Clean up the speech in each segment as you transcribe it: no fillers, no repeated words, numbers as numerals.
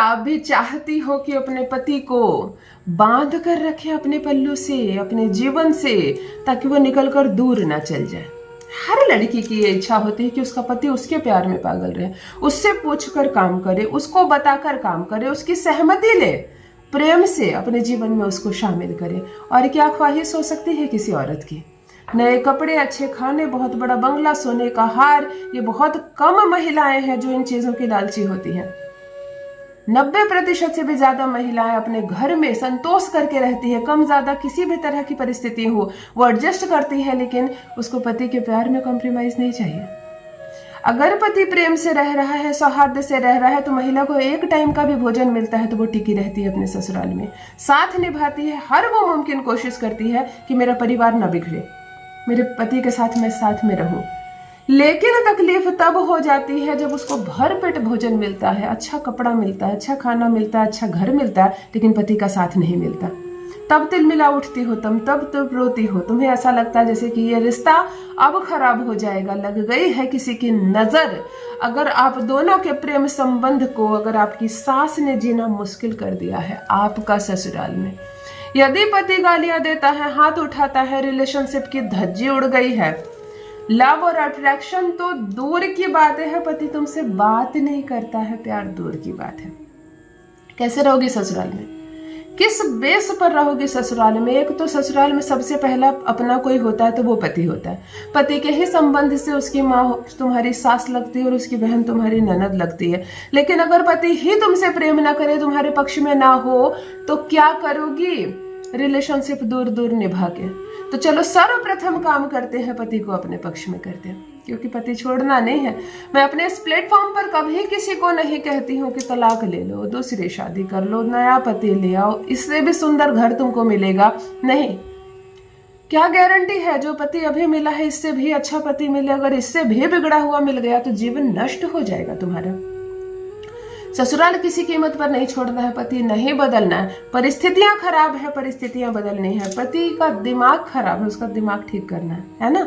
आप भी चाहती हो कि अपने पति को बांध कर रखे अपने पल्लू से, अपने जीवन से, ताकि वो निकलकर दूर ना चल जाए। हर लड़की की ये इच्छा होती है कि उसका पति उसके प्यार में पागल रहे, उससे पूछकर काम करे, उसको बताकर काम करे, उसकी सहमति ले, प्रेम से अपने जीवन में उसको शामिल करे। और क्या ख्वाहिश हो सकती है किसी औरत की? नए कपड़े, अच्छे खाने, बहुत बड़ा बंगला, सोने का हार। ये बहुत कम महिलाएं हैं जो इन चीजों की लालची होती हैं। 90% से भी ज्यादा महिलाएं अपने घर में संतोष करके रहती है। कम ज्यादा किसी भी तरह की परिस्थिति हो वो एडजस्ट करती है, लेकिन उसको पति के प्यार में कॉम्प्रोमाइज नहीं चाहिए। अगर पति प्रेम से रह रहा है, सौहार्द से रह रहा है, तो महिला को एक टाइम का भी भोजन मिलता है तो वो टिकी रहती है अपने ससुराल में, साथ निभाती है, हर वो मुमकिन कोशिश करती है कि मेरा परिवार न बिगड़े, मेरे पति के साथ मैं साथ में रहूं। लेकिन तकलीफ तब हो जाती है जब उसको भरपेट भोजन मिलता है, अच्छा कपड़ा मिलता है, अच्छा खाना मिलता है, अच्छा घर मिलता है, लेकिन पति का साथ नहीं मिलता। तब तिलमिला उठती हो तुम, तब रोती हो। तुम्हें ऐसा लगता है जैसे कि ये रिश्ता अब खराब हो जाएगा, लग गई है किसी की नजर। अगर आप दोनों के प्रेम संबंध को, अगर आपकी सास ने जीना मुश्किल कर दिया है आपका ससुराल में, यदि पति गालियां देता है, हाथ उठाता है, रिलेशनशिप की धज्जी उड़ गई है, लव और अट्रैक्शन तो दूर की बात है, पति तुमसे बात नहीं करता है, प्यार दूर की बात है, कैसे रहोगी ससुराल में? किस बेस पर रहोगी ससुराल में? एक तो ससुराल में सबसे पहला अपना कोई होता है तो वो पति होता है। पति के ही संबंध से उसकी माँ तुम्हारी सास लगती है और उसकी बहन तुम्हारी ननद लगती है। लेकिन अगर पति ही तुमसे प्रेम ना करे, तुम्हारे पक्ष में ना हो, तो क्या करोगी? रिलेशनशिप दूर दूर निभा के। तो चलो सर्वप्रथम काम करते हैं, पति को अपने पक्ष में करते हैं, क्योंकि पति छोड़ना नहीं है। मैं अपने इस प्लेटफॉर्म पर कभी किसी को नहीं कहती हूँ कि तलाक ले लो, दूसरी शादी कर लो, नया पति ले आओ, इससे भी सुंदर घर तुमको मिलेगा। नहीं, क्या गारंटी है जो पति अभी मिला है इससे भी अच्छा पति मिले? अगर इससे भी बिगड़ा हुआ मिल गया तो जीवन नष्ट हो जाएगा तुम्हारा। ससुराल किसी कीमत पर नहीं छोड़ना है, पति नहीं बदलना है। परिस्थितियां खराब है, परिस्थितियां बदलनी है। पति का दिमाग खराब है, उसका दिमाग ठीक करना है ना?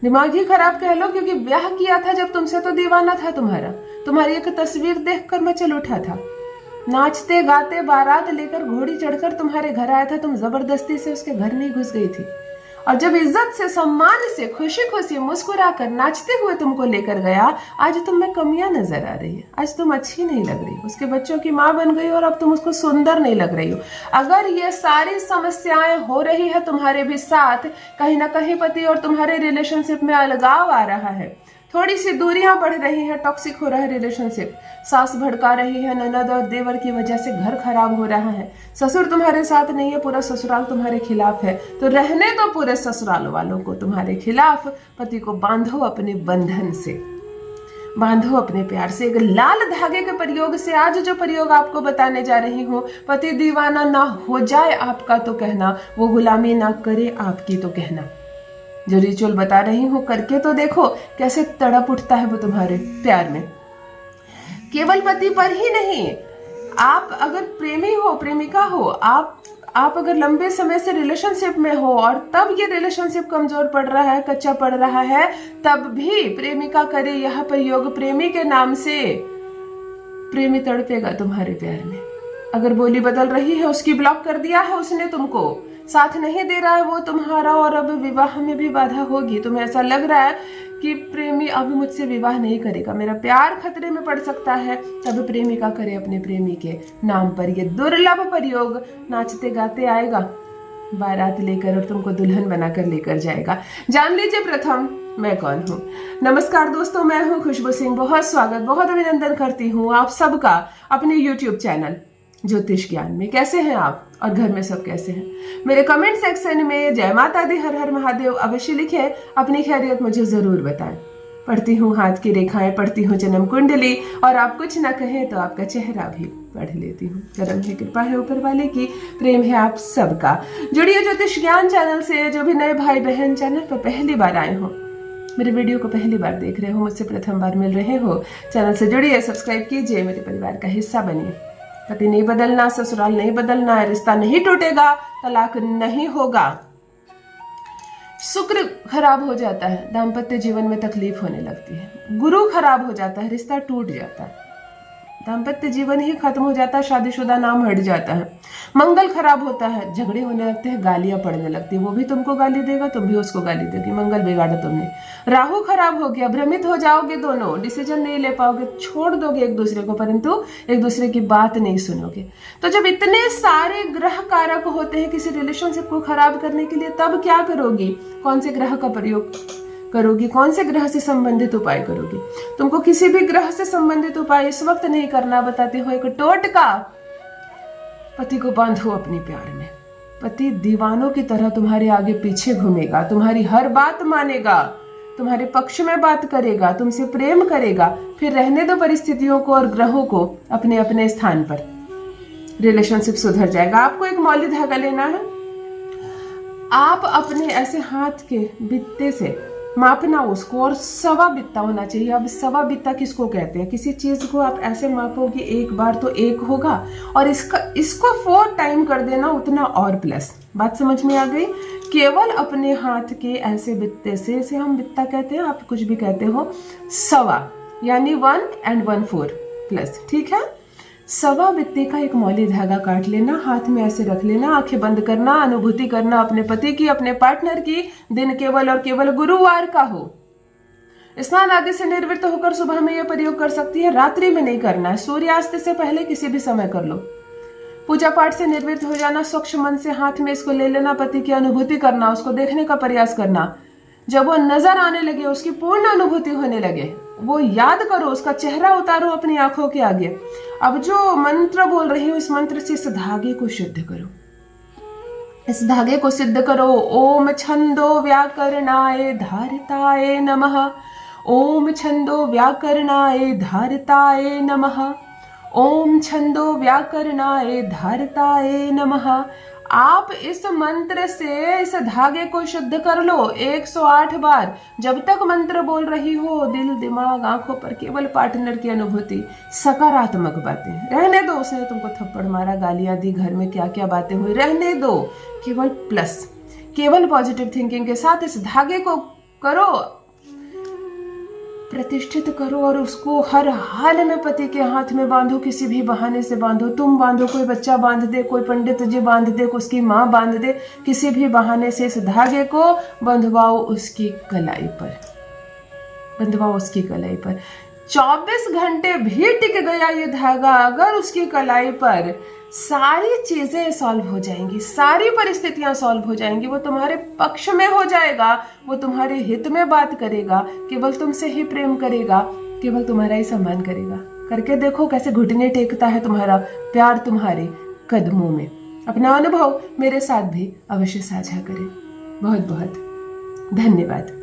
दिमाग ही खराब कह लो, क्योंकि ब्याह किया था जब तुमसे तो दीवाना था तुम्हारी एक तस्वीर देखकर मैं चल उठा था। नाचते गाते बारात लेकर घोड़ी चढ़कर तुम्हारे घर आया था, तुम जबरदस्ती से उसके घर नहीं घुस गई थी। और जब इज्जत से, सम्मान से, खुशी खुशी मुस्कुराकर नाचते हुए तुमको लेकर गया, आज तुम में कमियां नजर आ रही है, आज तुम अच्छी नहीं लग रही, उसके बच्चों की माँ बन गई और अब तुम उसको सुंदर नहीं लग रही हो। अगर ये सारी समस्याएं हो रही है तुम्हारे भी साथ, कहीं ना कहीं पति और तुम्हारे रिलेशनशिप में अलगाव आ रहा है, थोड़ी सी दूरियां बढ़ रही हैं, टॉक्सिक हो रहा है रिलेशनशिप, सास भड़का रही है, ननद और देवर की वजह से घर खराब हो रहा है, ससुर तुम्हारे साथ नहीं है, पूरा ससुराल तुम्हारे खिलाफ है, तो रहने दो पूरे ससुराल वालों को तुम्हारे खिलाफ। पति को बांधो अपने बंधन से, बांधो अपने प्यार से। एक लाल धागे के प्रयोग से आज जो प्रयोग आपको बताने जा रही हूँ, पति दीवाना ना हो जाए आपका तो कहना, वो गुलामी ना करे आपकी तो कहना। जो रिचुअल बता रही हूँ करके तो देखो कैसे तड़प उठता है वो तुम्हारे प्यार में। केवल पति पर ही नहीं, आप अगर प्रेमी हो, प्रेमिका हो, आप अगर लंबे समय से रिलेशनशिप में हो और तब ये रिलेशनशिप कमजोर पड़ रहा है, कच्चा पड़ रहा है, तब भी प्रेमिका करे यह प्रयोग प्रेमी के नाम से। प्रेमी तड़पेगा तुम्हारे प्यार में। अगर बोली बदल रही है, उसकी ब्लॉक कर दिया है उसने, तुमको साथ नहीं दे रहा है वो तुम्हारा, और अब विवाह में भी बाधा होगी, तुम्हें ऐसा लग रहा है कि प्रेमी अब मुझसे विवाह नहीं करेगा, मेरा प्यार खतरे में पड़ सकता है, तब प्रेमिका करे अपने प्रेमी के नाम पर ये दुर्लभ प्रयोग। नाचते गाते आएगा बारात लेकर और तुमको दुल्हन बनाकर लेकर जाएगा। जान लीजिए प्रथम मैं कौन हूँ। नमस्कार दोस्तों, मैं हूँ खुशबू सिंह। बहुत स्वागत, बहुत अभिनंदन करती हूँ आप सबका अपने YouTube चैनल ज्योतिष ज्ञान में। कैसे हैं आप और घर में सब कैसे हैं? मेरे कमेंट सेक्शन में जय माता दी, हर हर महादेव अवश्य लिखें, अपनी खैरियत मुझे जरूर बताएं। पढ़ती हूँ हाथ की रेखाएं, पढ़ती हूँ जन्म कुंडली, और आप कुछ ना कहें तो आपका चेहरा भी पढ़ लेती हूँ। करम है, कृपा है ऊपर वाले की, प्रेम है आप सबका। जुड़िए ज्योतिष ज्ञान चैनल से। जो भी नए भाई बहन चैनल पर पहली बार आए हो, मेरे वीडियो को पहली बार देख रहे हो, मुझसे प्रथम बार मिल रहे हो, चैनल से जुड़िए, सब्सक्राइब कीजिए, मेरे परिवार का हिस्सा बनिए। पति नहीं बदलना, ससुराल नहीं बदलना है, रिश्ता नहीं टूटेगा, तलाक नहीं होगा, शुक्र खराब हो जाता है, दाम्पत्य जीवन में तकलीफ होने लगती है, गुरु खराब हो जाता है, रिश्ता टूट जाता है। दाम्पत्य जीवन ही खत्म हो जाता है, शादीशुदा नाम हट जाता है, मंगल खराब होता है, झगड़े होने लगते हैं, गालियां पड़ने लगती है, वो भी तुमको गाली देगा, तुम भी उसको गाली देगी, मंगल बिगाड़ा तुमने। राहु खराब हो गया, भ्रमित हो जाओगे दोनों, डिसीजन नहीं ले पाओगे, छोड़ दोगे एक दूसरे को, परंतु एक दूसरे की बात नहीं सुनोगे। तो जब इतने सारे ग्रह कारक होते हैं किसी रिलेशनशिप को खराब करने के लिए, तब क्या करोगी? कौन से ग्रह का प्रयोग करोगी? कौन से ग्रह से संबंधित उपाय करोगी? तुमको किसी भी ग्रह से संबंधित उपाय इस वक्त नहीं करना, बताते हो एक टोटका। पति को बांधो अपने प्यार में। पति दीवानों की तरह तुम्हारे आगे पीछे घूमेगा, तुम्हारी हर बात मानेगा, तुम्हारे पक्ष में बात करेगा, तुमसे प्रेम करेगा। फिर रहने दो परिस्थितियों को और ग्रहों को अपने अपने स्थान पर, रिलेशनशिप सुधर जाएगा। आपको एक मौली धागा लेना है, आप अपने ऐसे हाथ के बित्ते से मापना उसको, और सवा बित्ता होना चाहिए। अब सवा बित्ता किसको कहते हैं? किसी चीज को आप ऐसे मापोगे एक बार तो एक होगा, और इसको 4 टाइम कर देना, उतना और प्लस। बात समझ में आ गई? केवल अपने हाथ के ऐसे बित्ते से, इसे हम बित्ता कहते हैं, आप कुछ भी कहते हो, सवा यानी 1 and 1/4 प्लस, ठीक है। सवा बित्ते का एक मौली धागा काट लेना, हाथ में ऐसे रख लेना, आंखें बंद करना, अनुभूति करना अपने पति की, अपने पार्टनर की। दिन केवल और केवल गुरुवार का हो। स्नान आदि से निवृत्त होकर सुबह में यह प्रयोग कर सकती है, रात्रि में नहीं करना है। सूर्यास्त से पहले किसी भी समय कर लो। पूजा पाठ से निवृत्त हो जाना, स्वच्छ मन से हाथ में इसको ले लेना, पति की अनुभूति करना, उसको देखने का प्रयास करना। जब वो नजर आने लगे, उसकी पूर्ण अनुभूति होने लगे, वो याद करो, उसका चेहरा उतारो अपनी आंखों के आगे। अब जो मंत्र बोल रही हूं, इस मंत्र से इस धागे को सिद्ध करो, इस धागे को सिद्ध करो। ओम छंदो व्याकरणाय धारिताय नमः। ओम छंदो व्याकरणाय धारिताय नमः। ओम छंदो व्याकरणाय धारिताय नमः। आप इस मंत्र से इस धागे को शुद्ध कर लो 108 बार। जब तक मंत्र बोल रही हो, दिल दिमाग आंखों पर केवल पार्टनर की अनुभूति, सकारात्मक बातें। रहने दो, उसने तुमको थप्पड़ मारा, गालियां दी, घर में क्या क्या बातें हुई, रहने दो। केवल प्लस, केवल पॉजिटिव थिंकिंग के साथ इस धागे को करो, प्रतिष्ठित करो, और उसको हर हाल में पति के हाथ में बांधो। किसी भी बहाने से बांधो, तुम बांधो, कोई बच्चा बांध दे, कोई पंडित जी बांध दे, उसकी माँ बांध दे, किसी भी बहाने से इस धागे को बंधवाओ उसकी कलाई पर, बंधवाओ उसकी कलाई पर। 24 घंटे भी टिक गया ये धागा अगर उसकी कलाई पर, सारी चीजें सॉल्व हो जाएंगी, सारी परिस्थितियां सॉल्व हो जाएंगी। वो तुम्हारे पक्ष में हो जाएगा, वो तुम्हारे हित में बात करेगा, केवल तुमसे ही प्रेम करेगा, केवल तुम्हारा ही सम्मान करेगा। करके देखो कैसे घुटने टेकता है तुम्हारा प्यार तुम्हारे कदमों में। अपना अनुभव मेरे साथ भी अवश्य साझा करें। बहुत बहुत धन्यवाद।